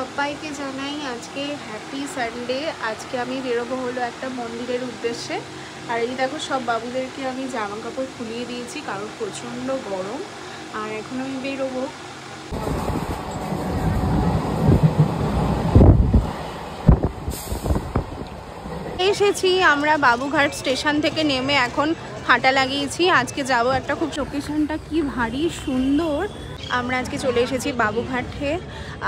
সবাইকে জানাই আজকে হ্যাপি সানডে। আজকে আমি বেরোবো হলো একটা মন্দিরের উদ্দেশ্যে। আর এই দেখো সব বাবুদেরকে আমি জামা কাপড় খুলিয়ে দিয়েছি কারণ প্রচণ্ড গরম। আর এখন আমি বেরোবো। এসেছি আমরা বাবুঘাট স্টেশন থেকে নেমে এখন হাঁটা লাগিয়েছি। আজকে যাব একটা খুব লোকেশনটা কি ভারী সুন্দর। আমরা আজকে চলে এসেছি বাবুঘাটে।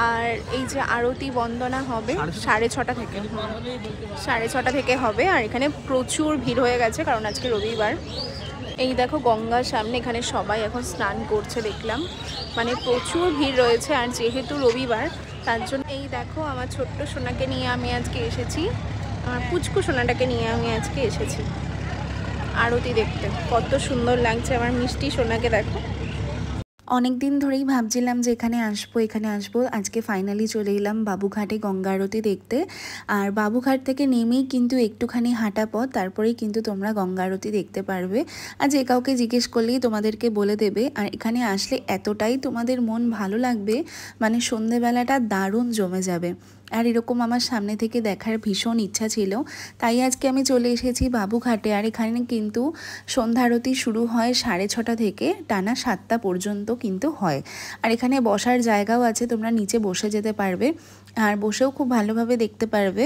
আর এই যে আরতি বন্দনা হবে 6:30 থেকে, 6:30 থেকে হবে। আর এখানে প্রচুর ভিড় হয়ে গেছে কারণ আজকে রবিবার। এই দেখো গঙ্গার সামনে এখানে সবাই এখন স্নান করছে দেখলাম, মানে প্রচুর ভিড় রয়েছে। আর যেহেতু রবিবার তার জন্য এই দেখো আমার ছোট্ট সোনাকে নিয়ে আমি আজকে এসেছি, আমার পুচকু সোনাটাকে নিয়ে আমি আজকে এসেছি আরতি দেখতে। কত সুন্দর লাগছে আমার মিষ্টি সোনাকে, দেখো। অনেক দিন ধরেই ভাবছিলাম যে এখানে আসবো। আজকে ফাইনালি চলে এলাম বাবুঘাটে গঙ্গা আরতি দেখতে। আর বাবুঘাট থেকে নেমেই কিন্তু একটুখানি হাঁটা পথ, তারপরেই কিন্তু তোমরা গঙ্গা আরতি দেখতে পারবে। আর যে কাউকে জিজ্ঞেস করলেই তোমাদেরকে বলে দেবে। আর এখানে আসলে এতটাই তোমাদের মন ভালো লাগবে, মানে সন্ধেবেলাটা দারুণ জমে যাবে। আর এরকম আমার সামনে থেকে দেখার ভীষণ ইচ্ছা ছিল, তাই আজকে আমি চলে এসেছি বাবুঘাটে। আর এখানে কিন্তু সন্ধ্যা আরতি শুরু হয় 6:30 থেকে, টানা 7টা পর্যন্ত কিন্তু হয়। আর এখানে বসার জায়গাও আছে, তোমরা নিচে বসে যেতে পারবে আর বসেও খুব ভালোভাবে দেখতে পারবে।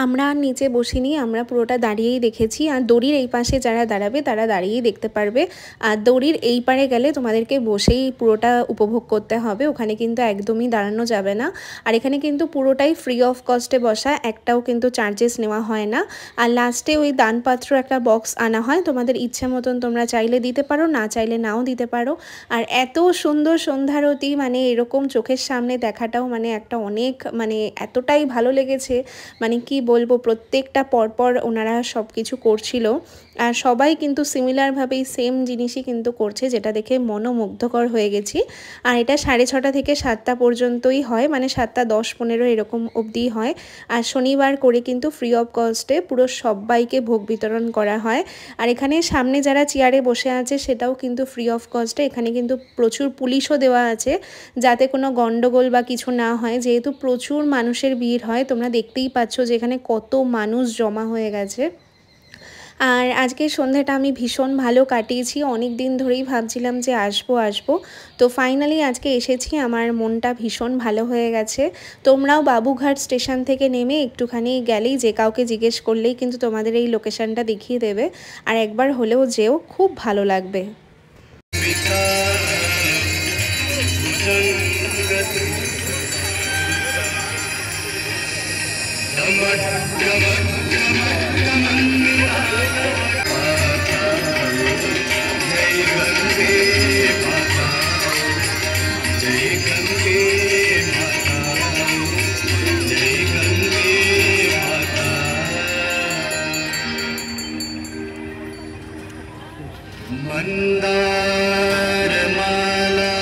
আমরা নিচে বসিনি, আমরা পুরোটা দাঁড়িয়েই দেখেছি। আর দড়ির এই পাশে যারা দাঁড়াবে তারা দাঁড়িয়েই দেখতে পারবে। আর দড়ির এই পারে গেলে তোমাদেরকে বসেই পুরোটা উপভোগ করতে হবে, ওখানে কিন্তু একদমই দাঁড়ানো যাবে না। আর এখানে কিন্তু পুরোটাই ফ্রি অফ কস্টে বসা, একটাও কিন্তু চার্জেস নেওয়া হয় না। আর লাস্টে ওই দানপাত্র একটা বক্স আনা হয়, তোমাদের ইচ্ছে মতন তোমরা চাইলে দিতে পারো, না চাইলে নাও দিতে পারো। আর এত সুন্দর সন্ধ্যারতি, মানে এরকম চোখের সামনে দেখাটাও মানে একটা অনেক, মানে এতটাই ভালো লেগেছে, মানে কি বলবো। প্রত্যেকটা পরপর ওনারা সব কিছু করছিল আর সবাই কিন্তু সিমিলারভাবেই সেম জিনিসই কিন্তু করছে, যেটা দেখে মনোমুগ্ধকর হয়ে গেছি। আর এটা 6:30 থেকে 7টা পর্যন্তই হয়, মানে 7:10-15 এরকম অবধি হয়। আর শনিবার করে কিন্তু ফ্রি অফ কস্টে পুরো সবাইকে ভোগ বিতরণ করা হয়। আর এখানে সামনে যারা চেয়ারে বসে আছে সেটাও কিন্তু ফ্রি অফ কস্টে। এখানে কিন্তু প্রচুর পুলিশও দেওয়া আছে যাতে কোনো গন্ডগোল বা কিছু না হয়, যেহেতু প্রচুর মানুষের ভিড় হয়। তোমরা দেখতেই পাচ্ছ যে এখানে কত মানুষ জমা হয়ে গেছে। আর আজকের সন্ধ্যাটা আমি ভীষণ ভালো কাটিয়েছি, অনেক দিন ধরেই ভাবছিলাম যে আসবো। তো ফাইনালি আজকে এসেছি, আমার মনটা ভীষণ ভালো হয়ে গেছে। তোমরাও বাবুঘাট স্টেশন থেকে নেমে একটুখানি গেলেই যে কাউকে জিজ্ঞেস করলেই কিন্তু তোমাদের এই লোকেশনটা দেখিয়ে দেবে। আর একবার হলেও যেও, খুব ভালো লাগবে। मंदार माला